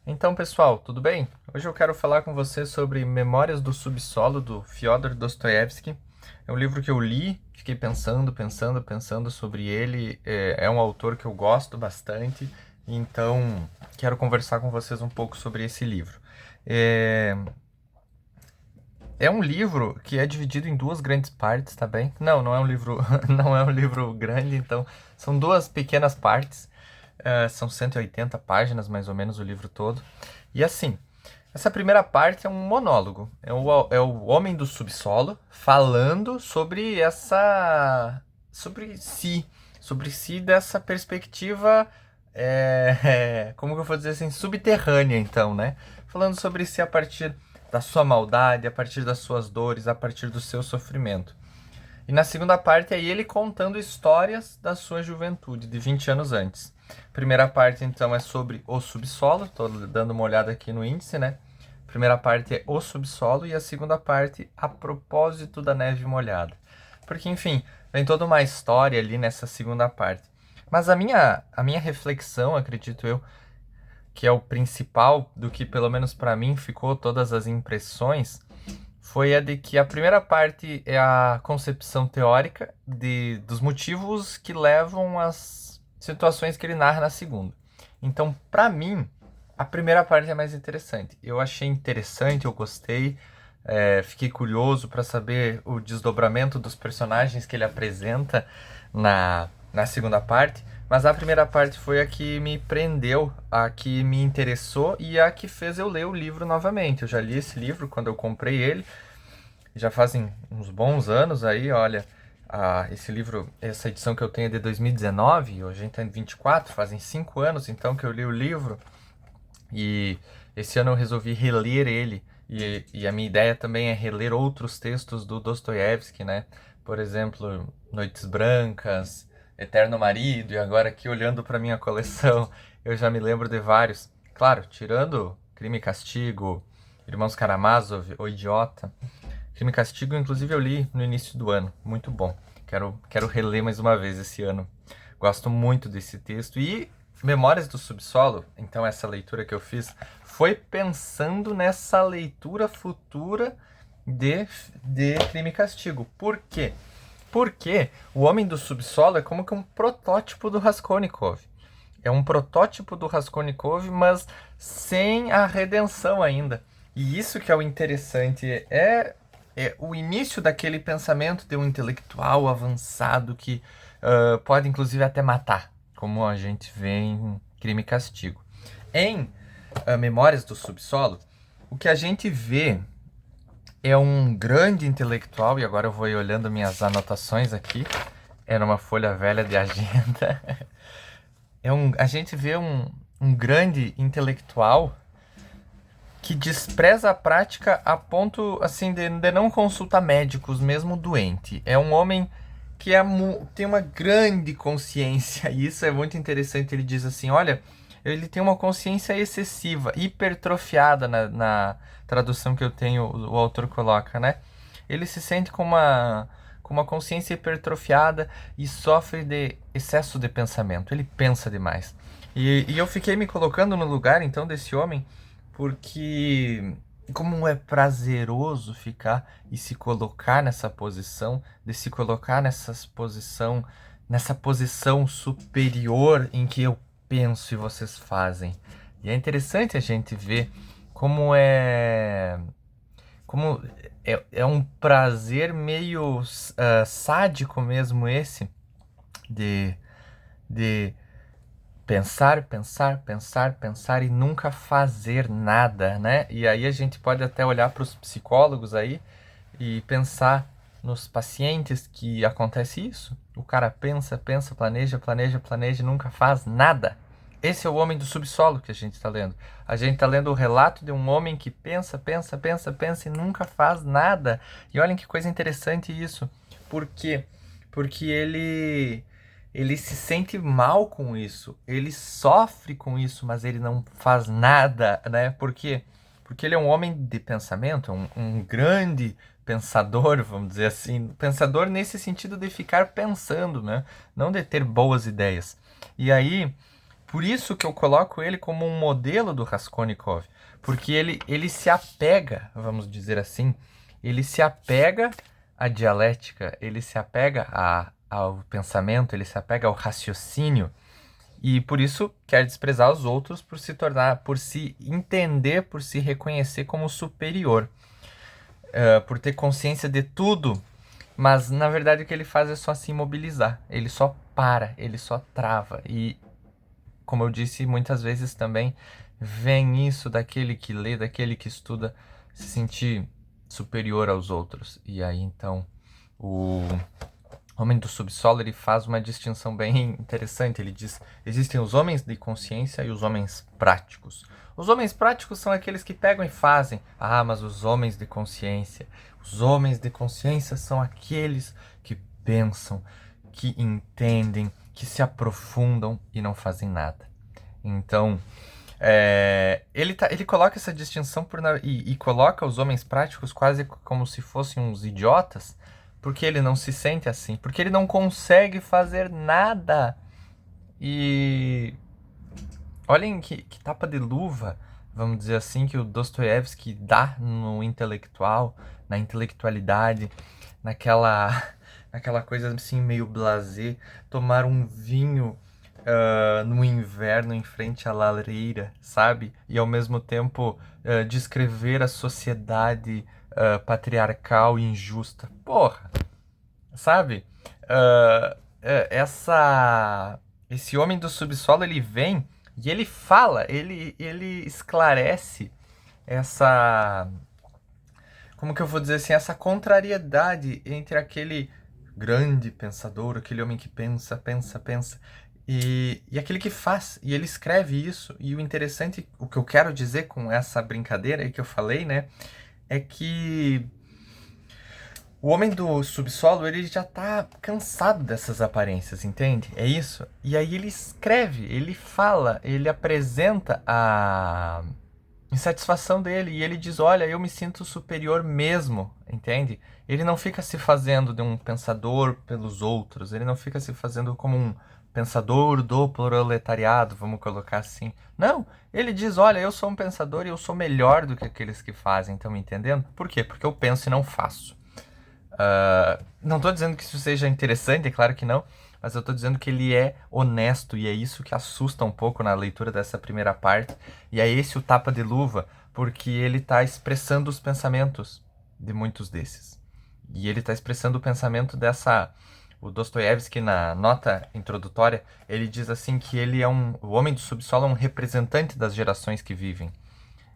Então, pessoal, tudo bem? Hoje eu quero falar com você sobre Memórias do Subsolo, do Fyodor Dostoiévski. É um livro que eu li, fiquei pensando sobre ele. É um autor que eu gosto bastante, então quero conversar com vocês um pouco sobre esse livro. É, é um livro que é dividido em duas grandes partes, tá bem? Não é um livro, não é um livro grande, então são duas pequenas partes. São 180 páginas, mais ou menos, o livro todo. E assim, essa primeira parte é um monólogo. É o homem do subsolo falando sobre essa. Sobre si dessa perspectiva. Como que eu vou dizer assim? Subterrânea, então, né? Falando sobre si a partir da sua maldade, a partir das suas dores, a partir do seu sofrimento. E na segunda parte é ele contando histórias da sua juventude, de 20 anos antes. A primeira parte, então, é sobre o subsolo. Estou dando uma olhada aqui no índice, né? A primeira parte é o subsolo e a segunda parte, a propósito da neve molhada. Porque, enfim, vem toda uma história ali nessa segunda parte. Mas a minha reflexão, acredito eu, que é o principal do que, pelo menos para mim, ficou todas as impressões, foi a de que a primeira parte é a concepção teórica dos motivos que levam às situações que ele narra na segunda. Então, para mim, a primeira parte é mais interessante. Eu achei interessante, eu gostei, fiquei curioso para saber o desdobramento dos personagens que ele apresenta na segunda parte. Mas a primeira parte foi a que me prendeu, a que me interessou e a que fez eu ler o livro novamente. Eu já li esse livro quando eu comprei ele, já fazem uns bons anos aí, olha. Esse livro, essa edição que eu tenho é de 2019, hoje a gente está em 24, fazem 5 anos então que eu li o livro. E esse ano eu resolvi reler ele. E a minha ideia também é reler outros textos do Dostoiévski, né? Por exemplo, Noites Brancas, Eterno Marido, e agora aqui olhando para minha coleção, eu já me lembro de vários. Claro, tirando Crime e Castigo, Irmãos Karamazov, O Idiota. Crime e Castigo, inclusive, eu li no início do ano. Muito bom. Quero reler mais uma vez esse ano. Gosto muito desse texto. E Memórias do Subsolo, então essa leitura que eu fiz, foi pensando nessa leitura futura de Crime e Castigo. Por quê? Porque o Homem do Subsolo é como que um protótipo do Raskolnikov. É um protótipo do Raskolnikov, mas sem a redenção ainda. E isso que é o interessante, é o início daquele pensamento de um intelectual avançado que pode inclusive até matar, como a gente vê em Crime e Castigo. Em Memórias do Subsolo, o que a gente vê é um grande intelectual, e agora eu vou ir olhando minhas anotações aqui, era uma folha velha de agenda. A gente vê um grande intelectual que despreza a prática a ponto assim de não consultar médicos, mesmo doente. É um homem que tem uma grande consciência, e isso é muito interessante. Ele diz assim: olha, ele tem uma consciência excessiva, hipertrofiada na tradução que eu tenho, o autor coloca, né? Ele se sente com uma consciência hipertrofiada e sofre de excesso de pensamento. Ele pensa demais. E eu fiquei me colocando no lugar, então, desse homem, porque como é prazeroso ficar e se colocar nessa posição, de se colocar nessa posição superior em que eu penso e vocês fazem. E é interessante a gente ver como é um prazer meio sádico mesmo esse de, de pensar, pensar, pensar, pensar e nunca fazer nada, né? E aí a gente pode até olhar para os psicólogos aí e pensar nos pacientes que acontece isso. O cara pensa, pensa, planeja, planeja, planeja e nunca faz nada. Esse é o homem do subsolo que a gente está lendo. A gente está lendo o relato de um homem que pensa, pensa, pensa, pensa e nunca faz nada. E olhem que coisa interessante isso. Por quê? Porque ele se sente mal com isso, ele sofre com isso, mas ele não faz nada, né? Por quê? Porque ele é um homem de pensamento, um grande pensador, vamos dizer assim, pensador nesse sentido de ficar pensando, né? Não de ter boas ideias. E aí Por isso que eu coloco ele como um modelo do Raskolnikov, porque ele se apega, vamos dizer assim, ele se apega à dialética, ele se apega ao pensamento, ele se apega ao raciocínio, e por isso quer desprezar os outros por se tornar, por se entender, por se reconhecer como superior, por ter consciência de tudo. Mas na verdade o que ele faz é só se imobilizar, ele só para, ele só trava. E como eu disse muitas vezes também, vem isso daquele que lê, daquele que estuda, se sentir superior aos outros. E aí então o Homem do Subsolo ele faz uma distinção bem interessante. Ele diz: existem os homens de consciência e os homens práticos. Os homens práticos são aqueles que pegam e fazem. Ah, mas os homens de consciência são aqueles que pensam, que entendem, que se aprofundam e não fazem nada. Então, ele coloca essa distinção e coloca os homens práticos quase como se fossem uns idiotas, porque ele não se sente assim, porque ele não consegue fazer nada. E olhem que tapa de luva, vamos dizer assim, que o Dostoiévski dá no intelectual, na intelectualidade, naquela, naquela coisa assim meio blasé, tomar um vinho no inverno em frente à lareira, sabe? E ao mesmo tempo descrever a sociedade patriarcal e injusta. Porra, sabe? Uh, esse homem do subsolo, ele vem e ele fala, ele esclarece essa, como que eu vou dizer assim, essa contrariedade entre aquele grande pensador, aquele homem que pensa, pensa, pensa, e aquele que faz, e ele escreve isso. E o interessante, o que eu quero dizer com essa brincadeira aí que eu falei, né, é que o homem do subsolo, ele já tá cansado dessas aparências, entende? É isso. E aí ele escreve, ele fala, ele apresenta a insatisfação dele. E ele diz: olha, eu me sinto superior mesmo, entende? Ele não fica se fazendo de um pensador pelos outros. Ele não fica se fazendo como um pensador do proletariado, vamos colocar assim. Não, ele diz: olha, eu sou um pensador e eu sou melhor do que aqueles que fazem, estão me entendendo? Por quê? Porque eu penso e não faço. Não estou dizendo que isso seja interessante, é claro que não, mas eu estou dizendo que ele é honesto, e é isso que assusta um pouco na leitura dessa primeira parte. E é esse o tapa de luva, porque ele está expressando os pensamentos de muitos desses. E ele está expressando o pensamento dessa... O Dostoiévski, na nota introdutória, ele diz assim que ele é o homem do subsolo é um representante das gerações que vivem.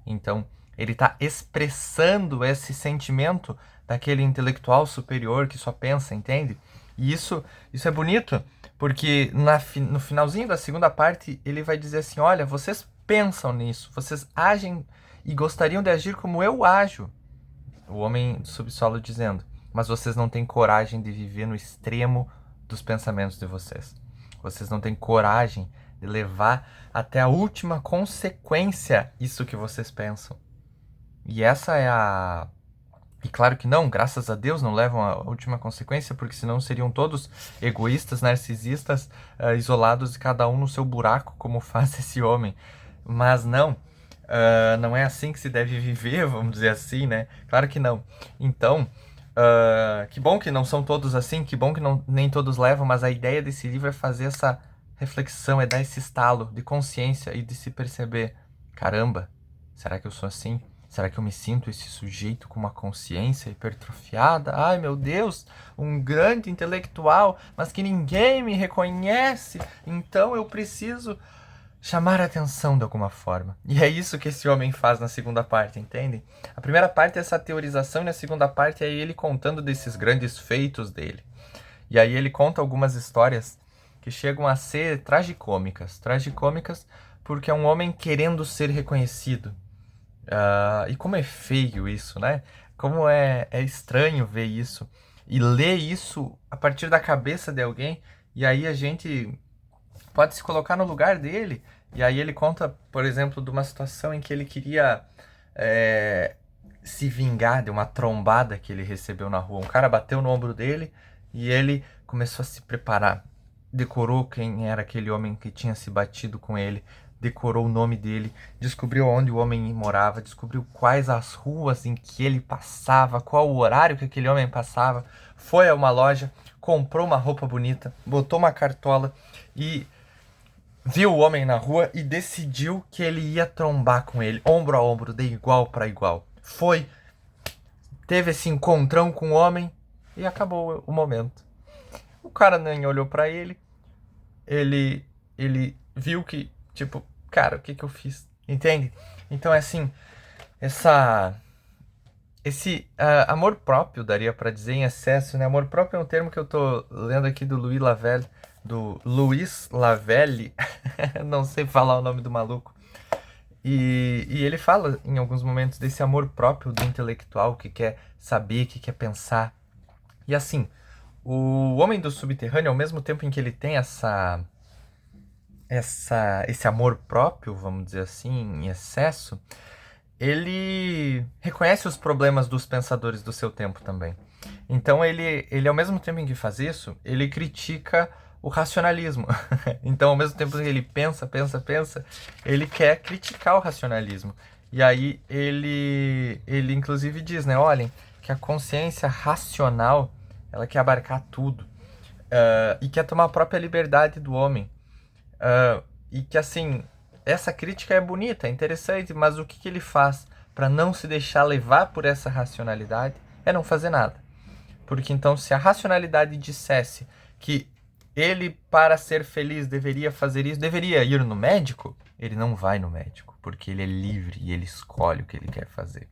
Então, ele está expressando esse sentimento daquele intelectual superior que só pensa, entende? E isso é bonito, porque no finalzinho da segunda parte ele vai dizer assim: olha, vocês pensam nisso, vocês agem e gostariam de agir como eu ajo. O homem do subsolo dizendo: mas vocês não têm coragem de viver no extremo dos pensamentos de vocês. Vocês não têm coragem de levar até a última consequência isso que vocês pensam. E essa é a... E claro que não, graças a Deus não levam à última consequência, porque senão seriam todos egoístas, narcisistas, isolados, cada um no seu buraco, como faz esse homem. Mas não, não é assim que se deve viver, vamos dizer assim, né? Claro que não. Então, que bom que não são todos assim, que bom que nem todos levam, mas a ideia desse livro é fazer essa reflexão, é dar esse estalo de consciência e de se perceber: caramba, será que eu sou assim? Será que eu me sinto esse sujeito com uma consciência hipertrofiada? Ai, meu Deus, um grande intelectual, mas que ninguém me reconhece, então eu preciso chamar a atenção de alguma forma. E é isso que esse homem faz na segunda parte, entende? A primeira parte é essa teorização e na segunda parte é ele contando desses grandes feitos dele. E aí ele conta algumas histórias que chegam a ser tragicômicas. Tragicômicas porque é um homem querendo ser reconhecido. E como é feio isso, né? Como é estranho ver isso e ler isso a partir da cabeça de alguém, e aí a gente pode se colocar no lugar dele. E aí ele conta, por exemplo, de uma situação em que ele queria se vingar de uma trombada que ele recebeu na rua. Um cara bateu no ombro dele e ele começou a se preparar decorou quem era aquele homem que tinha se batido com ele, decorou o nome dele, descobriu onde o homem morava, descobriu quais as ruas em que ele passava, qual o horário que aquele homem passava, foi a uma loja, comprou uma roupa bonita, botou uma cartola e viu o homem na rua e decidiu que ele ia trombar com ele, ombro a ombro, de igual para igual. Foi, teve esse encontrão com o homem e acabou o momento. O cara nem olhou para ele, ele viu que, tipo, cara, o que eu fiz? Entende? Então é assim, esse amor próprio, daria para dizer em excesso, né? Amor próprio é um termo que eu tô lendo aqui do Luiz Lavelle, não sei falar o nome do maluco. E ele fala em alguns momentos desse amor próprio do intelectual que quer saber, que quer pensar. E assim, o homem do subterrâneo, ao mesmo tempo em que ele tem esse amor próprio, vamos dizer assim, em excesso, ele reconhece os problemas dos pensadores do seu tempo também. Então ele ao mesmo tempo em que faz isso, ele critica o racionalismo. Então ao mesmo tempo que ele pensa, ele quer criticar o racionalismo. E aí ele inclusive diz, né, olhem, que a consciência racional, ela quer abarcar tudo. E quer tomar a própria liberdade do homem. E que assim, essa crítica é bonita, é interessante, mas o que ele faz para não se deixar levar por essa racionalidade é não fazer nada. Porque então, se a racionalidade dissesse que ele, para ser feliz, deveria fazer isso, deveria ir no médico, ele não vai no médico, porque ele é livre e ele escolhe o que ele quer fazer.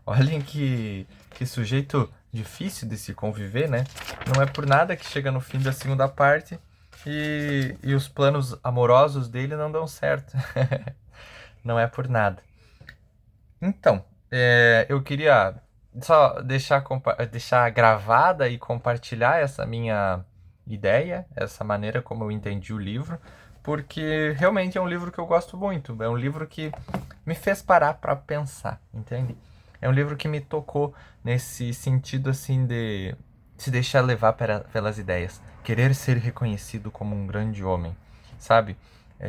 Olhem que sujeito difícil de se conviver, né? Não é por nada que chega no fim da segunda parte e os planos amorosos dele não dão certo. Não é por nada. Então, eu queria só deixar gravada e compartilhar essa minha ideia, essa maneira como eu entendi o livro, porque realmente é um livro que eu gosto muito. É um livro que me fez parar para pensar, entende? É um livro que me tocou nesse sentido assim de se deixar levar pelas ideias, querer ser reconhecido como um grande homem, sabe?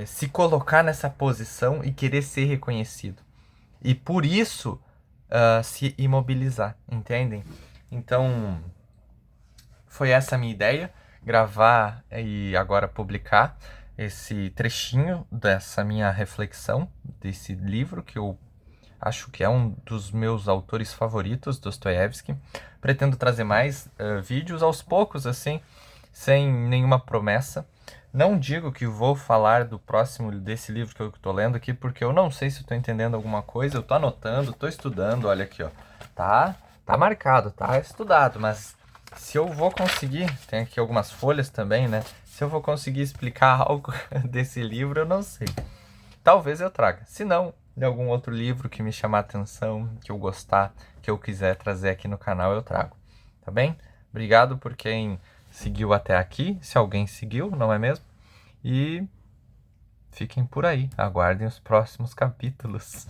Se colocar nessa posição e querer ser reconhecido. E por isso se imobilizar, entendem? Então, foi essa a minha ideia, gravar e agora publicar esse trechinho dessa minha reflexão, desse livro que eu acho que é um dos meus autores favoritos, Dostoiévski. Pretendo trazer mais vídeos aos poucos, assim, sem nenhuma promessa. Não digo que vou falar do próximo desse livro que eu estou lendo aqui, porque eu não sei se estou entendendo alguma coisa. Eu estou anotando, estou estudando, olha aqui, ó. Tá marcado, tá estudado, mas se eu vou conseguir, tem aqui algumas folhas também, né? Se eu vou conseguir explicar algo desse livro, eu não sei. Talvez eu traga. Se não, de algum outro livro que me chamar a atenção, que eu gostar, que eu quiser trazer aqui no canal, eu trago. Tá bem? Obrigado por quem seguiu até aqui, se alguém seguiu, não é mesmo? E fiquem por aí, aguardem os próximos capítulos.